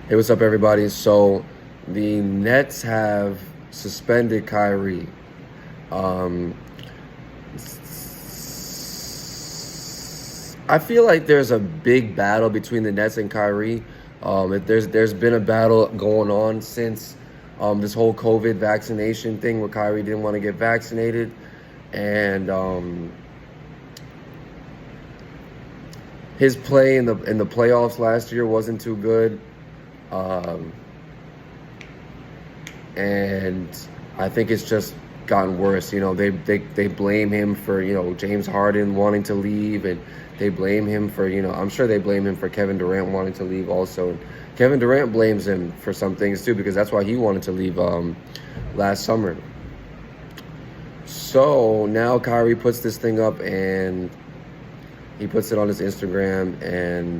Hey, what's up, everybody? So, the Nets have suspended Kyrie. Um, I feel like there's a big battle between the Nets and Kyrie. There's been a battle going on since this whole COVID vaccination thing, where Kyrie didn't want to get vaccinated, and his play in the playoffs last year wasn't too good. Um, and I think it's just gotten worse. They blame him for James Harden wanting to leave, and they blame him for I'm sure they blame him for Kevin Durant wanting to leave also. And Kevin Durant blames him for some things too, because that's why he wanted to leave last summer. So now Kyrie puts this thing up, and he puts it on his Instagram, and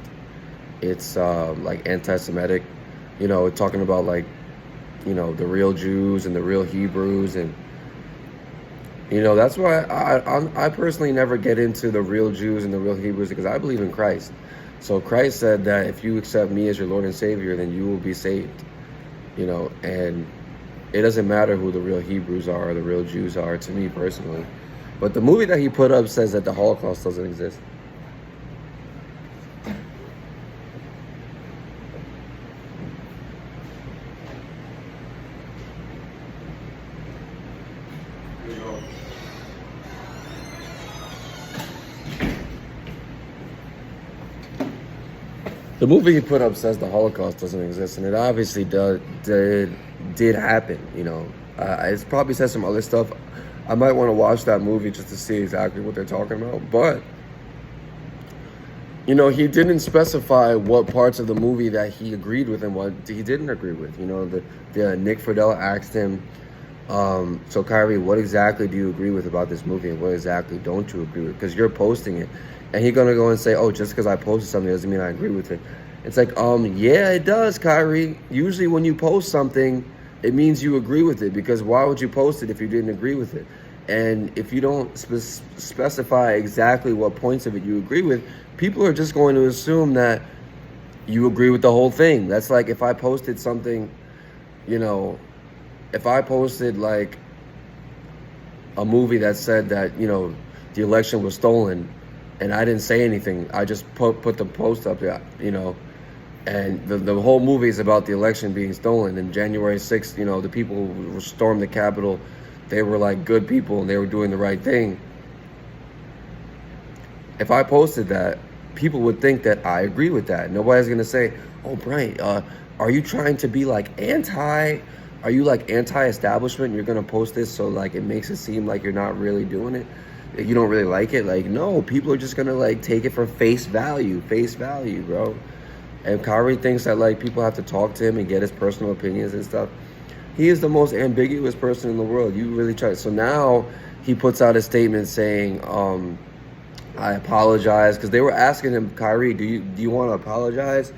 it's like anti-Semitic, talking about like the real Jews and the real Hebrews. And that's why I personally never get into the real Jews and the real Hebrews, because I believe in Christ. So Christ said that if you accept me as your Lord and Savior, then you will be saved. And it doesn't matter who the real Hebrews are or the real Jews are, to me personally. But the movie that he put up says that the Holocaust doesn't exist. The movie he put up says the Holocaust doesn't exist, and it obviously did happen. It probably says some other stuff. I might want to watch that movie just to see exactly what they're talking about. But he didn't specify what parts of the movie that he agreed with and what he didn't agree with. The Nick Friedel asked him, so Kyrie, what exactly do you agree with about this movie, and what exactly don't you agree with? Because you're posting it. And he's going to go and say, oh, just because I posted something doesn't mean I agree with it. It's like, yeah, it does, Kyrie. Usually when you post something, it means you agree with it, because why would you post it if you didn't agree with it? And if you don't specify exactly what points of it you agree with, people are just going to assume that you agree with the whole thing. That's like if I posted something, if I posted like a movie that said that, the election was stolen, and I didn't say anything. I just put the post up there, and the whole movie is about the election being stolen. And January 6th, the people who stormed the Capitol, they were like good people and they were doing the right thing. If I posted that, people would think that I agree with that. Nobody's going to say, oh, Brian, are you trying to be like are you like anti-establishment? You're going to post this so like it makes it seem like you're not really doing it. You don't really like it. Like, no, people are just gonna like take it for face value, bro. And Kyrie thinks that like people have to talk to him and get his personal opinions and stuff. He is the most ambiguous person in the world. You really try. So now he puts out a statement saying, I apologize, because they were asking him, Kyrie, do you want to apologize?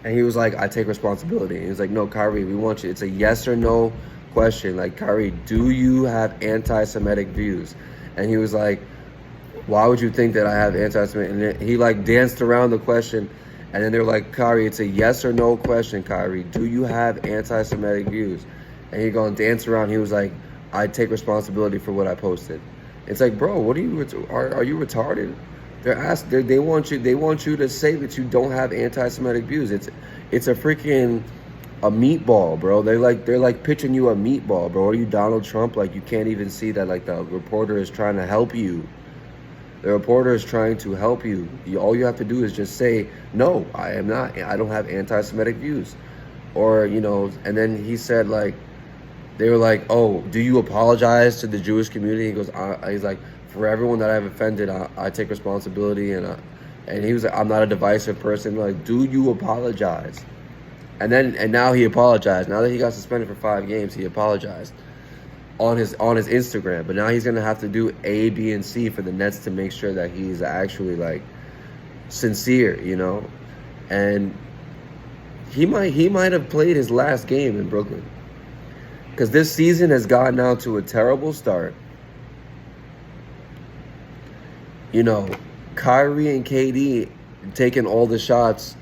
And he was like, I take responsibility. And he was like, no, Kyrie, we want you. It's a yes or no question. Like, Kyrie, do you have anti-Semitic views? And he was like, why would you think that I have anti-Semitic? And then he like danced around the question. And then they're like, Kyrie, it's a yes or no question, Kyrie. Do you have anti-Semitic views? And he going to dance around. He was like, I take responsibility for what I posted. It's like, bro, what are you retarded? They want you to say that you don't have anti-Semitic views. It's a freaking a meatball, bro. They're like pitching you a meatball, bro. Are you Donald Trump? Like, you can't even see that like the reporter is trying to help you. The reporter is trying to help you. All you have to do is just say, no, I am not. I don't have anti-Semitic views. Or, and then he said like, they were like, oh, do you apologize to the Jewish community? He goes, he's like, for everyone that I've offended, I take responsibility. And he was like, I'm not a divisive person. Like, do you apologize? And now he apologized. Now that he got suspended for 5 games, he apologized on his Instagram. But now he's gonna have to do A, B, and C for the Nets to make sure that he's actually like sincere, And he might have played his last game in Brooklyn, because this season has gotten out to a terrible start. Kyrie and KD taking all the shots,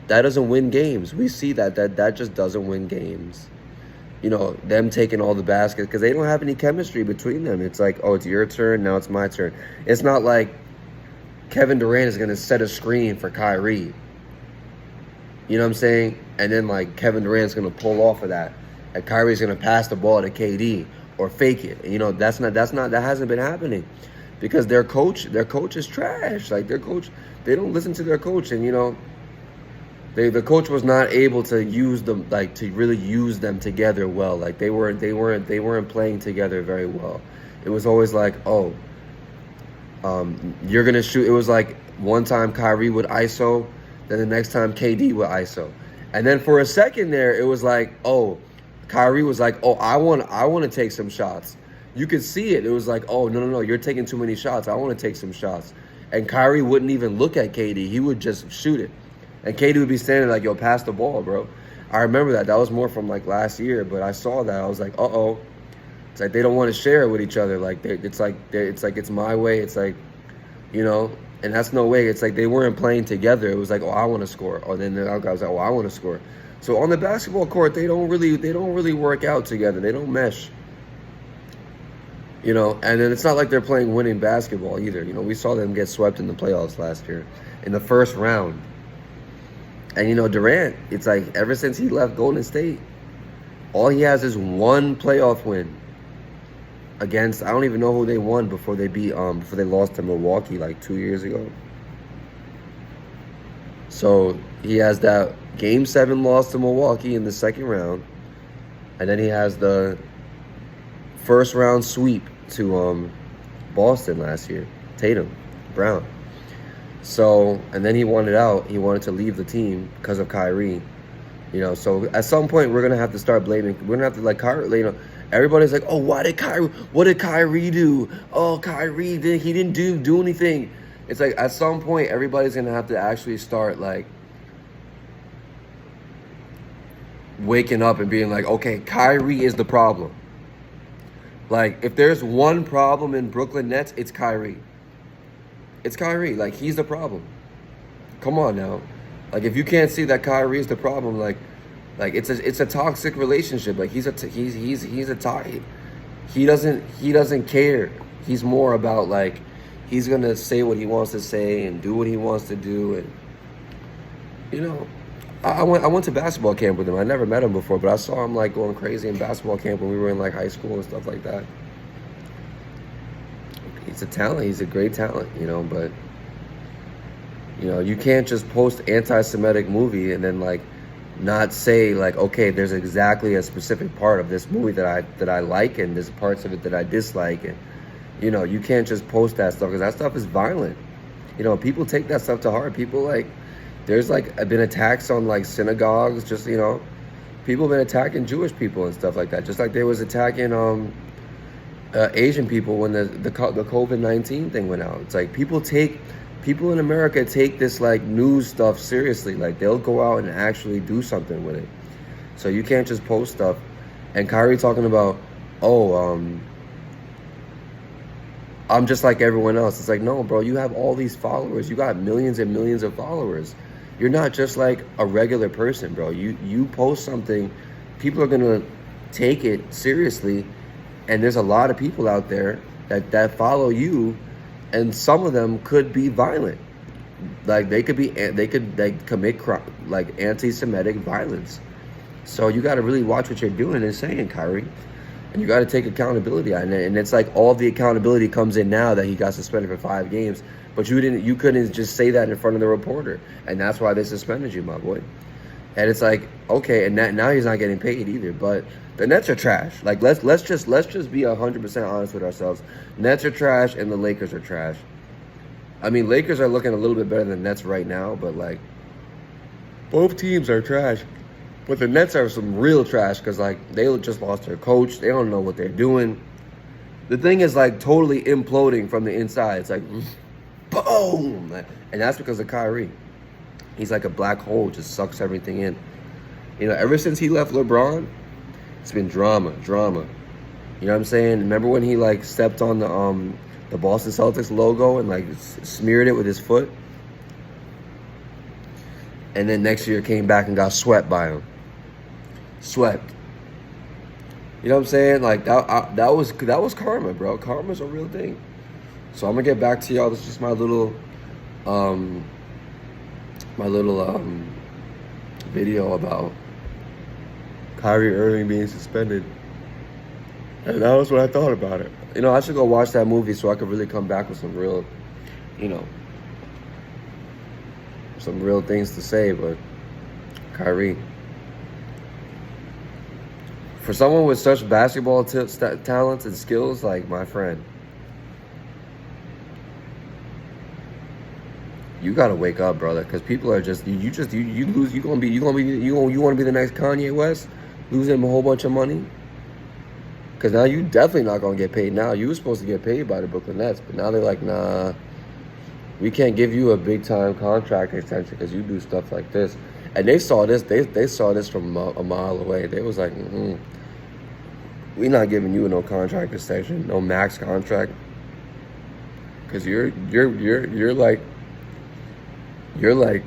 That doesn't win games. We see that just doesn't win games. You know, them taking all the baskets because they don't have any chemistry between them. It's like, oh, it's your turn, now it's my turn. It's not like Kevin Durant is going to set a screen for Kyrie. You know what I'm saying? And then, like, Kevin Durant's going to pull off of that. And Kyrie's going to pass the ball to KD or fake it. And, you know, that hasn't been happening because their coach is trash. Like, their coach, they don't listen to their coach. And, you know, the coach was not able to use them, like, to really use them together well. Like, they weren't playing together very well. It was always like, oh, you're going to shoot. It was like one time Kyrie would ISO, then the next time KD would ISO. And then for a second there, it was like, oh, Kyrie was like, oh, I want to take some shots. You could see it. It was like, oh, no, you're taking too many shots. I want to take some shots. And Kyrie wouldn't even look at KD. He would just shoot it. And KD would be standing like, yo, pass the ball, bro. I remember that. That was more from like last year, but I saw that. I was like, uh-oh. It's like they don't want to share it with each other. Like it's like it's my way. It's like, you know, and that's no way. It's like they weren't playing together. It was like, oh, I want to score. Or then the other guy was like, oh, I want to score. So on the basketball court, they don't really work out together. They don't mesh. You know, and then it's not like they're playing winning basketball either. You know, we saw them get swept in the playoffs last year in the first round. And, you know, Durant, it's like ever since he left Golden State, all he has is one playoff win against, I don't even know who they won before they lost to Milwaukee like 2 years ago. So he has that Game 7 loss to Milwaukee in the second round. And then he has the first round sweep to Boston last year. Tatum, Brown. So, and then he wanted out. He wanted to leave the team because of Kyrie. You know, so at some point we're going to have to start blaming. We're going to have to, like, Kyrie, you know, everybody's like, oh, what did Kyrie do? Oh, Kyrie, he didn't do anything. It's like at some point everybody's going to have to actually start, like, waking up and being like, okay, Kyrie is the problem. Like, if there's one problem in Brooklyn Nets, it's Kyrie. It's Kyrie. Like, he's the problem. Come on now. Like, if you can't see that Kyrie is the problem, like it's a toxic relationship. Like, he doesn't care. He's more about, like, he's gonna say what he wants to say and do what he wants to do. And, you know, I went to basketball camp with him. I never met him before, but I saw him, like, going crazy in basketball camp when we were in, like, high school and stuff like that. He's a talent. He's a great talent, you know, but, you know, you can't just post anti-Semitic movie and then, like, not say, like, okay, there's exactly a specific part of this movie that I like and there's parts of it that I dislike. And, you know, you can't just post that stuff because that stuff is violent. You know, people take that stuff to heart. People, like, there's, like, been attacks on, like, synagogues, just, you know, people have been attacking Jewish people and stuff like that. Just like they was attacking Asian people when the COVID-19 thing went out. It's like people in America take this, like, news stuff seriously. Like, they'll go out and actually do something with it. So you can't just post stuff. And Kyrie talking about, I'm just like everyone else. It's like, no, bro, you have all these followers. You got millions and millions of followers. You're not just like a regular person, bro. You post something, people are gonna take it seriously. And there's a lot of people out there that follow you, and some of them could be violent. Like, they could commit like anti-Semitic violence. So you got to really watch what you're doing and saying, Kyrie, and you got to take accountability. And it's like all the accountability comes in now that he got suspended for 5 games, but you couldn't just say that in front of the reporter, and that's why they suspended you, my boy. And it's like, okay, and now he's not getting paid either. But the Nets are trash. Like, let's just be 100% honest with ourselves. Nets are trash, and the Lakers are trash. I mean, Lakers are looking a little bit better than the Nets right now, but, like, both teams are trash. But the Nets are some real trash because, like, they just lost their coach. They don't know what they're doing. The thing is, like, totally imploding from the inside. It's like, boom! And that's because of Kyrie. He's like a black hole, just sucks everything in. You know, ever since he left LeBron, it's been drama. You know what I'm saying? Remember when he, like, stepped on the Boston Celtics logo and, like, smeared it with his foot? And then next year came back and got swept by him. Swept. You know what I'm saying? Like that was karma, bro. Karma's a real thing. So I'm gonna get back to y'all. This is just my little video about Kyrie Irving being suspended. And that was what I thought about it. You know, I should go watch that movie so I could really come back with some real, you know, some real things to say. But Kyrie, for someone with such basketball talents and skills, like my friend, you gotta wake up, brother. Because people are just you lose. You want to be the next Kanye West, losing a whole bunch of money. Because now you definitely not gonna get paid. Now you were supposed to get paid by the Brooklyn Nets, but now they're like, nah, we can't give you a big time contract extension because you do stuff like this. And they saw this. They saw this from a mile away. They was like, we're not giving you no contract extension, no max contract, because you're like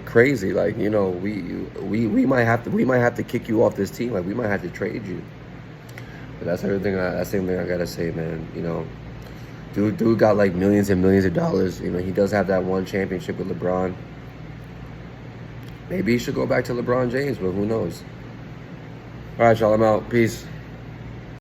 crazy. Like, you know, we might have to kick you off this team. Like, we might have to trade you. But that's everything. That's the thing I gotta say, man. You know, dude got like millions and millions of dollars. You know, he does have that one championship with LeBron. Maybe he should go back to LeBron James, but who knows? All right, y'all. I'm out. Peace.